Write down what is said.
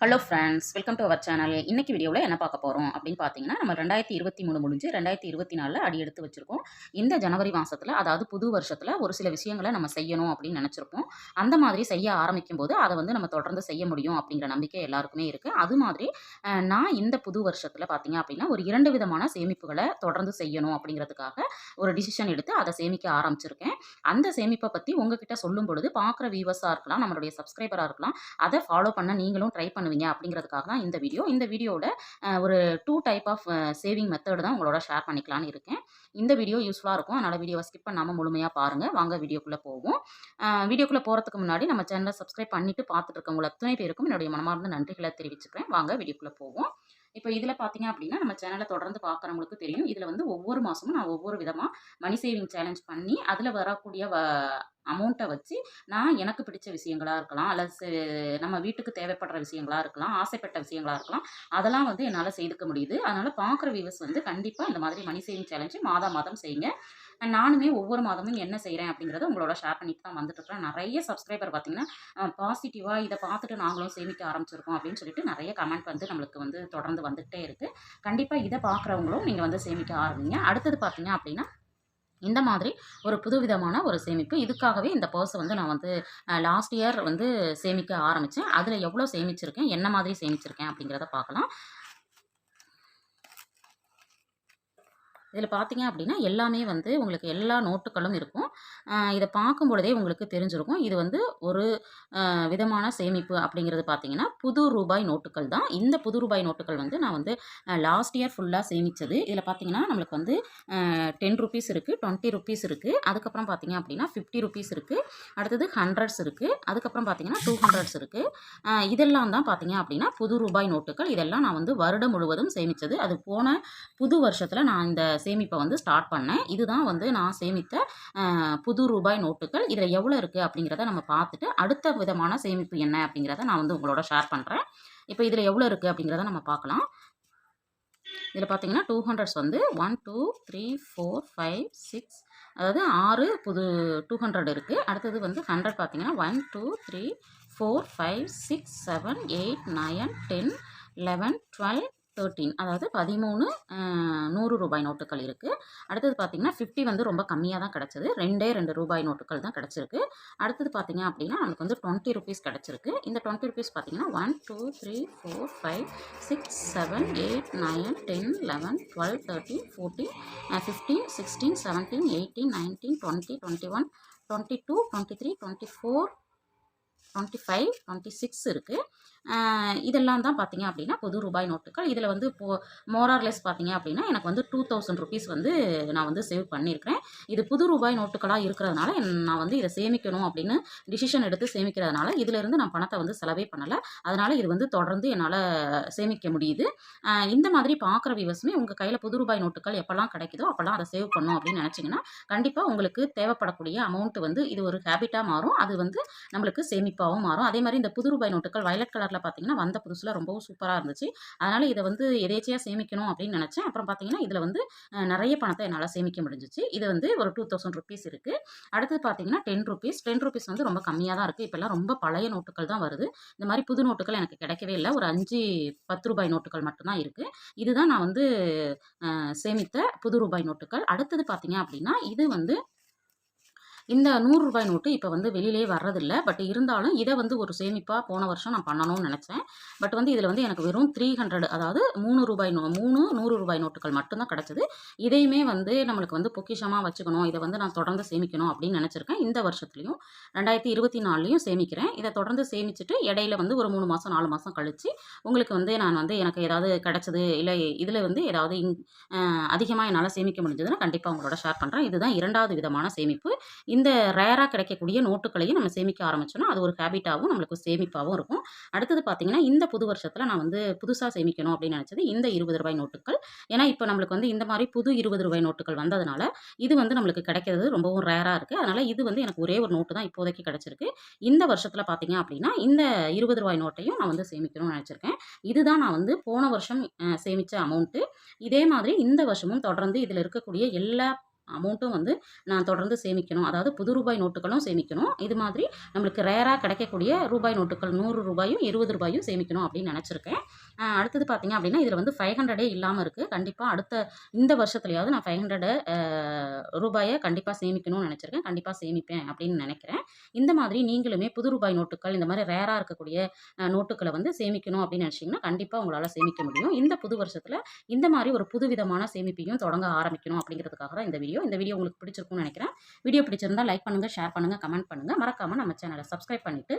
Hello friends, welcome to our channel. இன்னைக்கு வீடியோவில் என்ன பார்க்க போகிறோம் அப்படின்னு பார்த்தீங்கன்னா, நம்ம 2023 முடிஞ்சு 2024 அடி எடுத்து வச்சிருக்கோம். இந்த ஜனவரி மாதத்தில், அதாவது புது வருஷத்தில் ஒரு சில விஷயங்களை நம்ம செய்யணும் அப்படின்னு நினச்சிருப்போம். அந்த மாதிரி செய்ய ஆரம்பிக்கும் போது அதை வந்து நம்ம தொடர்ந்து செய்ய முடியும் அப்படிங்கிற நம்பிக்கை எல்லாருக்குமே இருக்குது. அது மாதிரி நான் இந்த புது வருஷத்தில் பார்த்தீங்க அப்படின்னா ஒரு 2 விதமான சேமிப்புகளை தொடர்ந்து செய்யணும் அப்படிங்கிறதுக்காக ஒரு டிசிஷன் எடுத்து அதை சேமிக்க ஆரம்பிச்சிருக்கேன். அந்த சேமிப்பை பற்றி உங்ககிட்ட சொல்லும் பொழுது பார்க்குற வியூவர்ஸாக இருக்கலாம், நம்மளுடைய சப்ஸ்கிரைபராக இருக்கலாம், அதை ஃபாலோ பண்ண நீங்களும் ட்ரை பண்ணுவீங்க அப்படிங்கிறதுக்காக தான் இந்த வீடியோ. இந்த வீடியோவோட ஒரு 2 டைப் ஆஃப் சேவிங் மெத்தட் தான் உங்களோட ஷேர் பண்ணிக்கலான்னு இருக்கேன். இந்த வீடியோ யூஸ்ஃபுல்லாக இருக்கும். அதனால் வீடியோவை ஸ்கிப் பண்ணாமல் முழுமையாக பாருங்கள். வாங்க வீடியோக்குள்ளே போவோம். வீடியோக்குள்ளே போகிறதுக்கு முன்னாடி நம்ம சேனலை சப்ஸ்கிரைப் பண்ணிட்டு பார்த்துட்டு இருக்கவங்க அத்தனை பேருக்கும் என்னுடைய மனமார்ந்த நன்றிகளை தெரிவிச்சுக்கிறேன். வாங்க வீடியோக்குள்ளே போவோம். இப்போ இதில் பார்த்தீங்க அப்படின்னா நம்ம சேனலை தொடர்ந்து பார்க்குறவங்களுக்கு தெரியும். இதில் வந்து ஒவ்வொரு மாதமும் நான் ஒவ்வொரு விதமாக மணி சேவிங் சேலஞ்ச் பண்ணி அதில் வரக்கூடிய அமௌண்ட்டை வச்சு நான் எனக்கு பிடிச்ச விஷயங்களா இருக்கலாம், அல்லது நம்ம வீட்டுக்கு தேவைப்படுற விஷயங்களா இருக்கலாம், ஆசைப்பட்ட விஷயங்களா இருக்கலாம், அதெல்லாம் வந்து என்னால் செய்துக்க முடியுது. அதனால் பார்க்குற வியூவர்ஸ் வந்து கண்டிப்பாக இந்த மாதிரி மணி சேவிங் சேலஞ்சு மாதம் செய்யுங்க. நானுமே ஒவ்வொரு மாதமும் என்ன செய்கிறேன் அப்படிங்கிறத உங்களோட ஷேர் பண்ணிட்டு தான் வந்துட்டுருக்கேன். நிறைய சப்ஸ்கிரைபர் பார்த்தீங்கன்னா பாசிட்டிவாக இதை பார்த்துட்டு நாங்களும் சேமிக்க ஆரம்பிச்சிருக்கோம் அப்படின்னு சொல்லிட்டு நிறைய கமெண்ட் வந்து நம்மளுக்கு வந்து தொடர்ந்து வந்துகிட்டே இருக்குது. கண்டிப்பாக இதை பார்க்குறவங்களும் நீங்கள் வந்து சேமிக்க ஆரம்பிங்க. அடுத்தது பார்த்தீங்க அப்படின்னா இந்த மாதிரி ஒரு புதுவிதமான ஒரு சேமிப்பு. இதுக்காகவே இந்த பர்ஸை வந்து நான் வந்து லாஸ்ட் இயர் வந்து சேமிக்க ஆரம்பித்தேன். அதில் எவ்வளோ சேமிச்சிருக்கேன், என்ன மாதிரி சேமிச்சிருக்கேன் அப்படிங்கிறத பார்க்கலாம். இதில் பார்த்தீங்க அப்படின்னா எல்லாமே வந்து உங்களுக்கு எல்லா நோட்டுகளும் இருக்கும். இதை பார்க்கும் பொழுதே உங்களுக்கு தெரிஞ்சிருக்கும். இது வந்து ஒரு விதமான சேமிப்பு அப்படிங்கிறது பார்த்தீங்கன்னா புது ரூபாய் நோட்டுகள் தான். இந்த புது ரூபாய் நோட்டுகள் வந்து நான் வந்து லாஸ்ட் இயர் ஃபுல்லாக சேமித்தது. இதில் பார்த்தீங்கன்னா நம்மளுக்கு வந்து 10 ருபீஸ் இருக்குது, 20 ருபீஸ் இருக்குது, அதுக்கப்புறம் பார்த்தீங்க அப்படின்னா 50 ருபீஸ் இருக்குது, அடுத்தது 100s இருக்குது, அதுக்கப்புறம் பார்த்தீங்கன்னா 200s இருக்குது. இதெல்லாம் தான் பார்த்தீங்க அப்படின்னா புது ரூபாய் நோட்டுகள். இதெல்லாம் நான் வந்து வருடம் முழுவதும் சேமித்தது. அது போன புது வருஷத்தில் நான் இந்த சேமிப்பை வந்து ஸ்டார்ட் பண்ணேன். இதுதான் வந்து நான் சேமித்த புது ரூபாய் நோட்டுகள். இதில் எவ்வளோ இருக்குது அப்படிங்கிறத நம்ம பார்த்துட்டு அடுத்த விதமான சேமிப்பு என்ன அப்படிங்கிறத நான் வந்து உங்களோட ஷேர் பண்ணுறேன். இப்போ இதில் எவ்வளோ இருக்குது அப்படிங்கிறத நம்ம பார்க்கலாம். இதில் பார்த்தீங்கன்னா 200s வந்து 1 2 3 4 5 6, அதாவது 6 புது 200 இருக்குது. அடுத்தது வந்து 100 பார்த்தீங்கன்னா 1 2 3 4 5 6 7 8 9 10 11 12 13, அதாவது 13 100 ரூபாய் நோட்டுகள் இருக்குது. அடுத்தது பார்த்தீங்கன்னா 50 வந்து ரொம்ப கம்மியாக தான் கிடச்சிது. 2 ரூபாய் நோட்டுகள் தான் கிடச்சிருக்கு. அடுத்தது பார்த்தீங்க அப்படின்னா நமக்கு வந்து 20 ருபீஸ் கிடச்சிருக்கு. இந்த 20 ருபீஸ் பார்த்தீங்கன்னா 1 2 3 4 5 6 7 8 9 10 11 12 13 14 15 16 17 18 19 20 21 22 23 24 25 26 இருக்குது. இதெல்லாம் தான் பார்த்தீங்க அப்படின்னா புது ரூபாய் நோட்டுகள். இதில் வந்து மோரார்லெஸ் பார்த்தீங்க அப்படின்னா எனக்கு வந்து 2000 ருபீஸ் வந்து நான் வந்து சேவ் பண்ணியிருக்கிறேன். இது புது ரூபாய் நோட்டுகளாக இருக்கிறதுனால நான் வந்து இதை சேமிக்கணும் அப்படின்னு டிசிஷன் எடுத்து சேமிக்கிறதுனால இதிலிருந்து நான் பணத்தை வந்து செலவே பண்ணலை. அதனால் இது வந்து தொடர்ந்து என்னால் சேமிக்க முடியுது. இந்த மாதிரி பார்க்குற வியூவர்ஸுமே உங்கள் கையில் புது ரூபாய் நோட்டுகள் எப்போல்லாம் கிடைக்குதோ அப்போல்லாம் அதை சேவ் பண்ணணும் அப்படின்னு நினச்சிங்கன்னா கண்டிப்பாக உங்களுக்கு தேவைப்படக்கூடிய அமௌண்ட் வந்து இது ஒரு ஹேபிட்டாக மாறும். அது வந்து நம்மளுக்கு சேமிப்பாகவும் மாறும். அதே மாதிரி இந்த புது ரூபாய் நோட்டுகள் வயலட் கலரில் பார்த்தீங்கன்னா வந்த புதுசில் ரொம்பவும் சூப்பராக இருந்துச்சு. அதனால் இதை வந்து எதேச்சியாக சேமிக்கணும் அப்படின்னு நினச்சேன். அப்புறம் பார்த்தீங்கன்னா இதில் வந்து நிறைய பணத்தை என்னால் சேமிக்க முடிஞ்சிச்சு. இது வந்து ஒரு 2000 ருபீஸ் இருக்குது. அடுத்தது பார்த்தீங்கன்னா 10 ருபீஸ் வந்து ரொம்ப கம்மியாக தான் இருக்குது. இப்போல்லாம் ரொம்ப பழைய நோட்டுகள் தான் வருது. இந்த மாதிரி புது நோட்டுகள் எனக்கு கிடைக்கவே இல்லை. ஒரு 5 10 ரூபாய் நோட்டுகள் மட்டும்தான் இருக்குது. இதுதான் நான் வந்து சேமித்த புது ரூபாய் நோட்டுகள். அடுத்தது பார்த்தீங்க அப்படின்னா இது வந்து இந்த 100 ரூபாய் நோட்டு இப்போ வந்து வெளியிலே வர்றதில்லை. பட் இருந்தாலும் இதை வந்து ஒரு சேமிப்பாக போன வருஷம் நான் பண்ணணும்னு நினச்சேன். பட் வந்து இதில் வந்து எனக்கு வெறும் 300, அதாவது 3 ரூபாய் 3 100 ரூபாய் நோட்டுகள் மட்டும்தான் கிடச்சிது. இதையுமே வந்து நம்மளுக்கு வந்து பொக்கிஷமாக வச்சுக்கணும், இதை வந்து நான் தொடர்ந்து சேமிக்கணும் அப்படின்னு நினச்சிருக்கேன். இந்த வருஷத்துலையும் 2024லையும் சேமிக்கிறேன். இதை தொடர்ந்து சேமிச்சுட்டு இடையில வந்து ஒரு 3 மாதம் 4 மாதம் கழித்து உங்களுக்கு வந்து நான் வந்து எனக்கு ஏதாவது கிடச்சிது, இல்லை இதில் வந்து ஏதாவது அதிகமாக என்னால் சேமிக்க முடிஞ்சதுன்னா கண்டிப்பாக உங்களோட ஷேர் பண்ணுறேன். இதுதான் 2வது விதமான சேமிப்பு. இந்த ரேராக கிடைக்கக்கூடிய நோட்டுகளையும் நம்ம சேமிக்க ஆரம்பிச்சோன்னா அது ஒரு ஹேபிட்டாகவும் நம்மளுக்கு சேமிப்பாகவும் இருக்கும். அடுத்தது பார்த்தீங்கன்னா இந்த புது வருஷத்தில் நான் வந்து புதுசாக சேமிக்கணும் அப்படின்னு நினச்சது இந்த 20 ரூபாய் நோட்டுகள். ஏன்னா இப்போ நம்மளுக்கு வந்து இந்த மாதிரி புது 20 ரூபாய் நோட்டுகள் வந்ததுனால இது வந்து நம்மளுக்கு கிடைக்கிறது ரொம்பவும் ரேராக இருக்குது. அதனால் இது வந்து எனக்கு ஒரே ஒரு நோட்டு தான் இப்போதைக்கு கிடச்சிருக்கு. இந்த வருஷத்தில் பார்த்தீங்க அப்படின்னா இந்த 20 ரூபாய் நோட்டையும் நான் வந்து சேமிக்கணும்னு நினச்சிருக்கேன். இதுதான் நான் வந்து போன வருஷம் சேமித்த அமௌண்ட்டு. இதே மாதிரி இந்த வருஷமும் தொடர்ந்து இதில் இருக்கக்கூடிய எல்லா அமௌண்ட்டும் வந்து நான் தொடர்ந்து சேமிக்கணும். அதாவது புது ரூபாய் நோட்டுகளும் சேமிக்கணும். இது மாதிரி நம்மளுக்கு ரேரா கிடைக்கக்கூடிய ரூபாய் நோட்டுகள் ரூ. 100யும் ரூ. 20யும் சேமிக்கணும் அப்படின்னு நினச்சிருக்கேன். அடுத்தது பார்த்தீங்க அப்படின்னா, இதில வந்து 500 இல்லாம இருக்கு. கண்டிப்பா இந்த வருஷத்துலயாவது நான் 500 ரூபாய கண்டிப்பா சேமிக்கணும்னு நினச்சிருக்கேன். கண்டிப்பா சேமிப்பேன் அப்படின்னு நினைக்கிறேன். இந்த மாதிரி நீங்களுமே புது ரூபாய் நோட்டுகள், இந்த மாதிரி ரேரா இருக்கக்கூடிய நோட்டுக்கள வந்து சேமிக்கணும் அப்படின்னு நினச்சிங்கன்னா, கண்டிப்பா உங்களால சேமிக்க முடியும். இந்த புது வருஷத்துல இந்த மாரி ஒரு புதுவிதமான சேமிப்பையும் தொடங்க ஆரம்பிக்கணும் அப்படிங்கிறதுக்காக தான் இந்த வீடியோ. இந்த வீடியோ உங்களுக்கு பிடிச்சிருக்கும்னு நினைக்கிறேன். வீடியோ பிடிச்சிருந்தா லைக் பண்ணுங்க, ஷேர் பண்ணுங்க, கமெண்ட் பண்ணுங்க. மறக்காம நம்ம சேனல சப்ஸ்கிரைப் பண்ணிட்டு